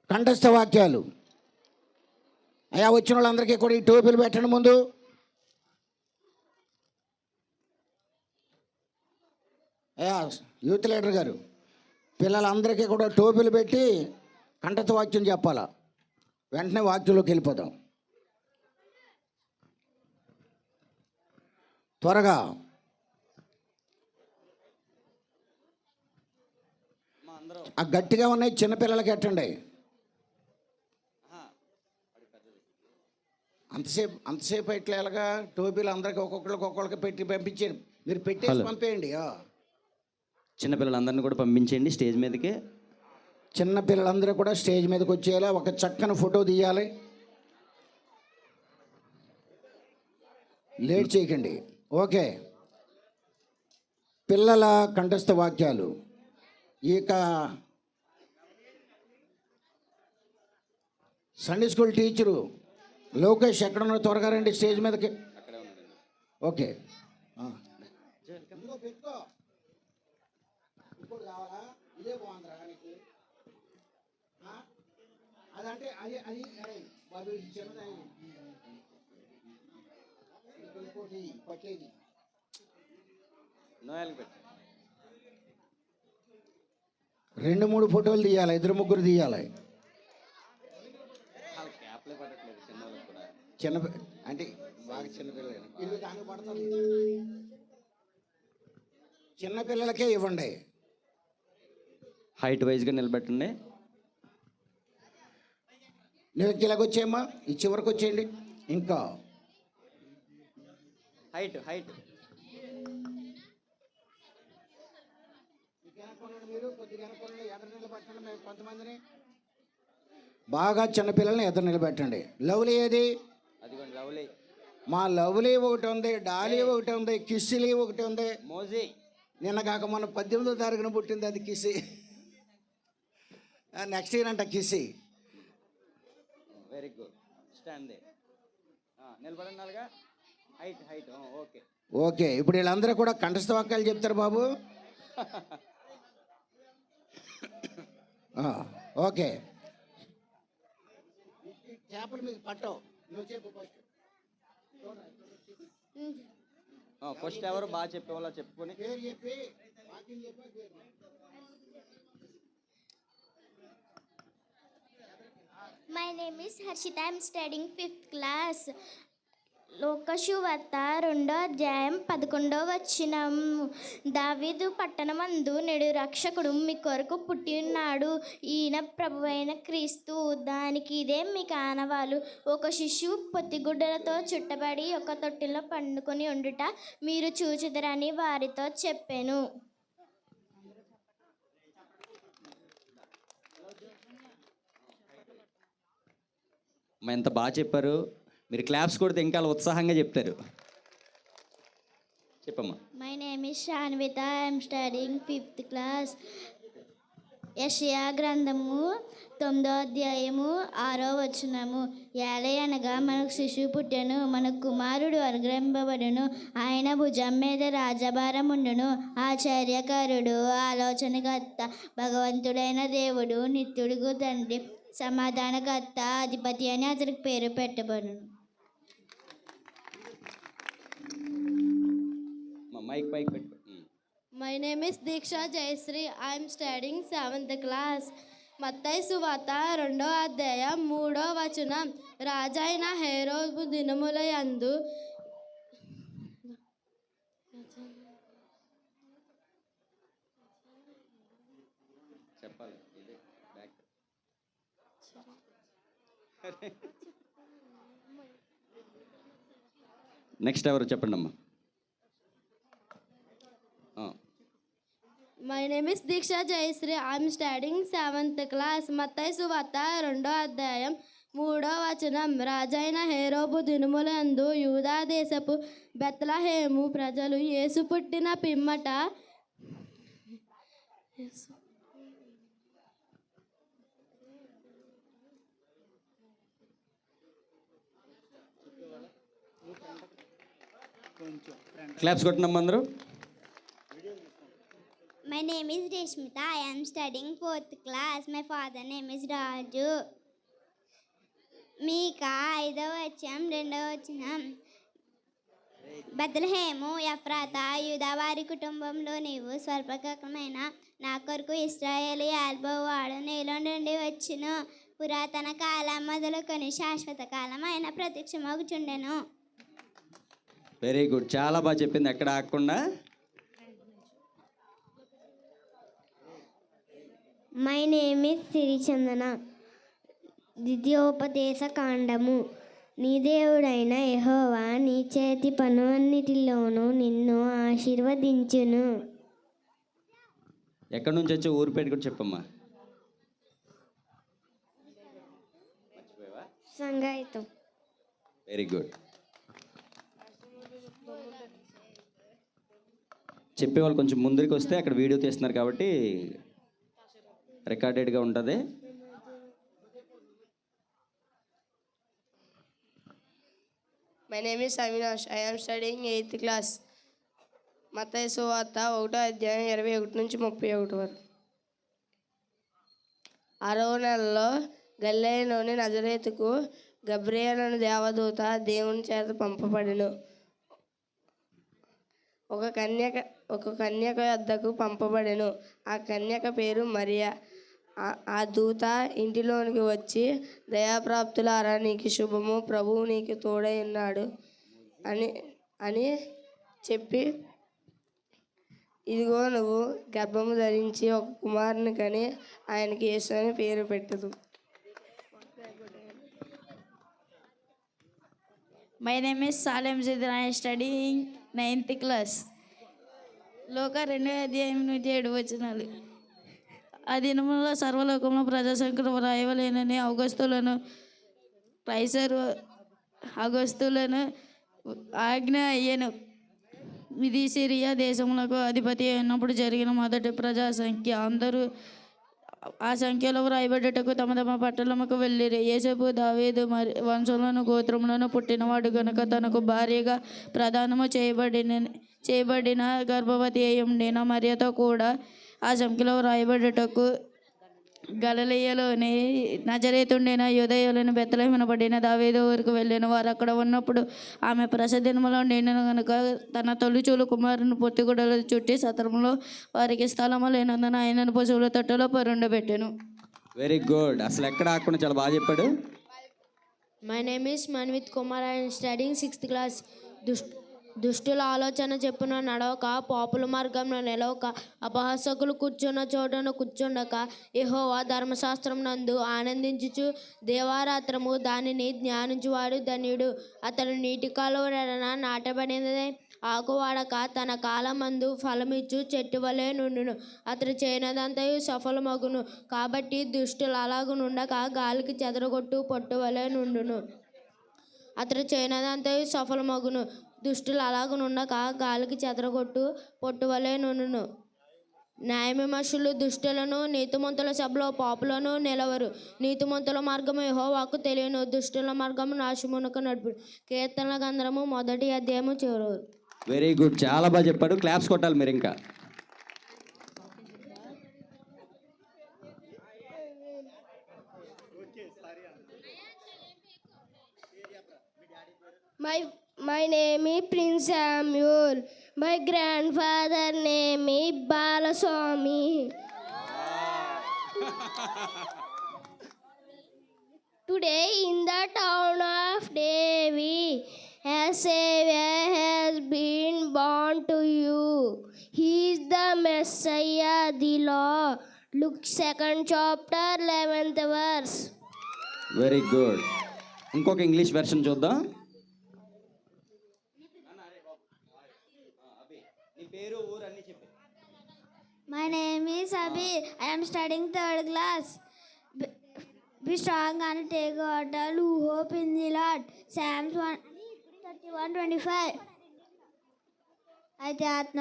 కంఠస్థ వాక్యాలు. అయా వచ్చిన వాళ్ళందరికీ కూడా ఈ టోపీలు పెట్టండి ముందు. అయా యూత్ లీడర్ గారు, పిల్లలందరికీ కూడా టోపీలు పెట్టి కంఠస్థ వాక్యం చెప్పాలా. వెంటనే వాక్యంలోకి వెళ్ళిపోదాం త్వరగా. ఆ గట్టిగా ఉన్నాయి చిన్నపిల్లలకి ఎట్టండి. అంతసేపు ఇట్లా ఎలాగా టోపీలు అందరికి ఒక్కొక్కరికి పెట్టి పంపించారు. మీరు పెట్టేసి పంపేయండి. చిన్నపిల్లలందరినీ కూడా పంపించండి స్టేజ్ మీదకి. చిన్నపిల్లలందరూ కూడా స్టేజ్ మీదకి వచ్చేయాలి. ఒక చక్కని ఫోటో తీయాలి. లేట్ చేయకండి. ఓకే, పిల్లల కంఠస్థ వాక్యాలు. ఇక సండే స్కూల్ టీచరు లోకేష్ ఎక్కడున్నారో త్వరగా రండి స్టేజ్ మీదకి. ఓకే, ఇదే బాగుందిరా నీకు. అదంటే అది అది బాబు చిన్నది ఇంకోటి పట్టేది. 2-3 ఫోటోలు తీయాలి, 2-3 తీయాలి. చిన్న అంటే బాగా చిన్నపిల్లలు ఇది దానికి పడుతుంది. చిన్నపిల్లలకే ఇవ్వండి. హైట్ వైజ్గా నిలబెట్టండి. నువ్వు ఇలాగొచ్చేయమ్మా, ఈ చివరికి వచ్చేయండి. ఇంకా హైట్ మీరు కొద్దిగా ఎదురు నిలబెట్టండి. మేము కొంతమందిని బాగా చిన్నపిల్లల్ని ఎదురు నిలబెట్టండి. లవ్లీ ఏది? అదిగోండి లవ్లీ. మా లవ్లీ ఒకటి ఉంది, డాలీ ఒకటి ఉంది, కిస్సిలీ ఒకటి ఉంది, మోజీ నిన్న కాక మొన్న 18వ తారీఖున పుట్టింది అది కిసి. నెక్స్ట్ ఇయర్ అంట కిసి. Very good. స్టాండ్ నిలబడండి. అలాగా హైట్. ఓకే ఓకే, ఇప్పుడు వీళ్ళందరూ కూడా కంఠస్థ వాక్యాలు చెప్తారు బాబు. ఓకే, చేపలు మీకు పట్టవు. నువ్వు చెప్పు ఫస్ట్ ఎవరు బాగా చెప్పేవాళ్ళ చెప్పుకొని పేరు చెప్పి. My name is Harshita. I am studying 5th class. లోకశువార్త 2వ అధ్యాయం 11వ వచనం. దావీదు పట్టణమందు నేడు రక్షకుడు మీ కొరకు పుట్టి ఉన్నాడు, ఈయన ప్రభువైన క్రీస్తు. దానికి ఇదే మీ ఆనవాలు. ఒక శిశువు పొత్తిగుడ్డలతో చుట్టబడి ఒక తొట్టిలో పండుకొని ఉండుట మీరు చూచుదరని వారితో చెప్పాను. ఎంత బాగా చెప్పారు. మీరు క్లాప్స్ కొడితే ఇంకా ఉత్సాహంగా చెప్తారు. చెప్పమ్మా. My name is Shanvitha. I'm studying 5th class. యెషయా గ్రంథము 9వ అధ్యాయము 6వ వచనము. ఏలయనగా మనకు శిశువు పుట్టెను, మనకు కుమారుడు అనుగ్రహింపబడును, ఆయన భుజం మీద రాజభారం ఉండును. ఆశ్చర్యకరుడు, ఆలోచనకర్త, భగవంతుడైన దేవుడు, నిత్యుడుగు తండ్రి, సమాధానకర్త, అధిపతి అని అతనికి పేరు పెట్టబడును. మైక్ పెట్టు. My name is Diksha Jayashree. I'm studying 7th class. మత్తయి సువార్త 2వ అధ్యాయం 3వ వచనం. రాజైన హేరోదు దినముల యందు చెప్పాలి. నెక్స్ట్ ఎవరు చెప్పండి అమ్మా. My name is Diksha Jayashree. I'm studying 7th class. మత్తయి సువార్త 2వ అధ్యాయం 3వ వచనం. రాజైన హేరోదు దినముల యందు యూదా దేశపు బెత్లెహేము ప్రజలు యేసు పుట్టిన పిమ్మట క్లాప్స్ కొట్టినమ్మా అందరూ. My name is Reshmita. I am studying 4th class. My father name is Raju. మీకా 5వ వచనం 2వ వచనం. బెత్లెహేము ఎఫ్రాత యూదావారి కుటుంబంలో నీవు స్వల్పకాలమైన నా కొరకు ఇశ్రాయేలు యాల్బోవాడు నీలో నుండి వచ్చును. పురాతన కాలం మొదలుకొని శాశ్వత కాలం ఆయన ప్రత్యక్షమగుచుండెను. వెరీ గుడ్, చాలా బాగా చెప్పింది, ఎక్కడ ఆగకుండా. My name is Sirichandana. ద్వితీయోపదేశ కాండము. నీ దేవుడైన యెహోవా నీ చేతి పనులన్నిటిలోనూ నిన్ను ఆశీర్వదించును. ఎక్కడి నుంచి వచ్చి ఊరు పేరు కూడా చెప్పమ్మా. సంగాయితం. Very good. చెప్పేవాళ్ళు కొంచెం ముందరికి వస్తే అక్కడ వీడియో తీస్తున్నారు కాబట్టి రికార్డెడ్గా ఉంటుంది. My name is Avinash. I am studying 8th class. మత్తయి సువార్త 1వ అధ్యాయం 21 నుంచి 31 వరకు. 6వ నెలలో గలిలయలోని నజరేతుకు గబ్రియేలు అను దేవదూత దేవుని చేత పంపబడెను. ఒక కన్యక వద్దకు పంపబడెను. ఆ కన్యక పేరు మరియా. ఆ దూత ఇంటిలోనికి వచ్చి, దయాప్రాప్తులారా నీకు శుభము, ప్రభువు నీకు తోడై ఉన్నాడు అని చెప్పి, ఇదిగో నువ్వు గర్భము ధరించి ఒక కుమారుని కని ఆయనకి యేసు అని పేరు పెట్టదు. My name is Salem Zidran. I am studying 9th class. లోక 2వ అధ్యాయం నుంచి 7 వచనాలు. ఆ దినములలో సర్వలోకంలో ప్రజాసంఖ్యను వ్రాయవలేనని అగస్తులను ఆజ్ఞ అయ్యను. ఇది సిరియా దేశములకు అధిపతి అయినప్పుడు జరిగిన మొదటి ప్రజాసంఖ్య. అందరూ ఆ సంఖ్యలో వ్రాయబడ్డటకు తమ తమ పట్టణముకు వెళ్ళిరి. యోసేపు దావీదు వంశంలోను గోత్రములను పుట్టినవాడు గనుక తనకు భార్యగా ప్రదానము చేయబడిన గర్భవతి అయి ఉండిన మరియతో కూడా ఆ సంఖ్యలో వ్రాయబడ్డటకు గలిలయలోని నజరేతుండిన యూదయలోని బెత్లెహేమున పడిన దావీదు ఊరికి వెళ్ళిన. వారు అక్కడ ఉన్నప్పుడు ఆమె ప్రసదినములో నిండిన కనుక తన తొలిచూలు కుమారుని పొత్తిగుడలు చుట్టి సత్రంలో వారికి స్థలము లేనందున ఆయనను పశువుల తొట్టలో పరుండబెట్టెను. వెరీ గుడ్, అసలు ఎక్కడ ఆగకుండా చాలా బాగా చెప్పాడు. My name is Manvith Kumar. I am studying 6th class. దుష్టుల ఆలోచన చెప్పున నడవక, పాపుల మార్గంలో నిలవక, అపహాసకులు కూర్చున్న చోటను కూర్చుండక, యెహోవా ధర్మశాస్త్రం నందు ఆనందించుచు దేవారాత్రము దానిని ధ్యానించువాడు ధన్యుడు. అతడు నీటి కాలువన నాటబడినదే ఆకు వాడక తన కాలమందు ఫలమిచ్చు చెట్టు వలె నుండును. అతడు చేయనదంతయు సఫలమగును. కాబట్టి దుష్టులు అలాగునుండక గాలికి చెదరగొట్టు పొట్టు వలె నుండును. అతడు చేయనదంతయు సఫలమగును. దుష్టులు అలాగునుండక గాలికి చెదరగొట్టు పొట్టు వలె నుండును. న్యాయవిమర్శులు దుష్టులను, నీతిమంతుల సభలో పాపులను నిలవరు. నీతిమంతుల మార్గము యెహోవాకు తెలియను, దుష్టుల మార్గము నాశనమునకు నడుపు. కీర్తనల గ్రంథము 1వ అధ్యాయము చివరి. వెరీ గుడ్, చాలా బాగా చెప్పాడు. క్లాప్స్ కొట్టాలి మీరు ఇంకా. My name is Prince Samuel. My grandfather name is Balaswamy. Today in the town of Devi, a Savior has been born to you. He is the Messiah, the Lord. Luke 2nd chapter 11th verse. Very good. ఇంకొక English version చూద్దాం. My name is Abhi. I am studying 3rd class. Be strong and take water who hope in the Lord. Psalms 31:25. అయితే ఆత్మ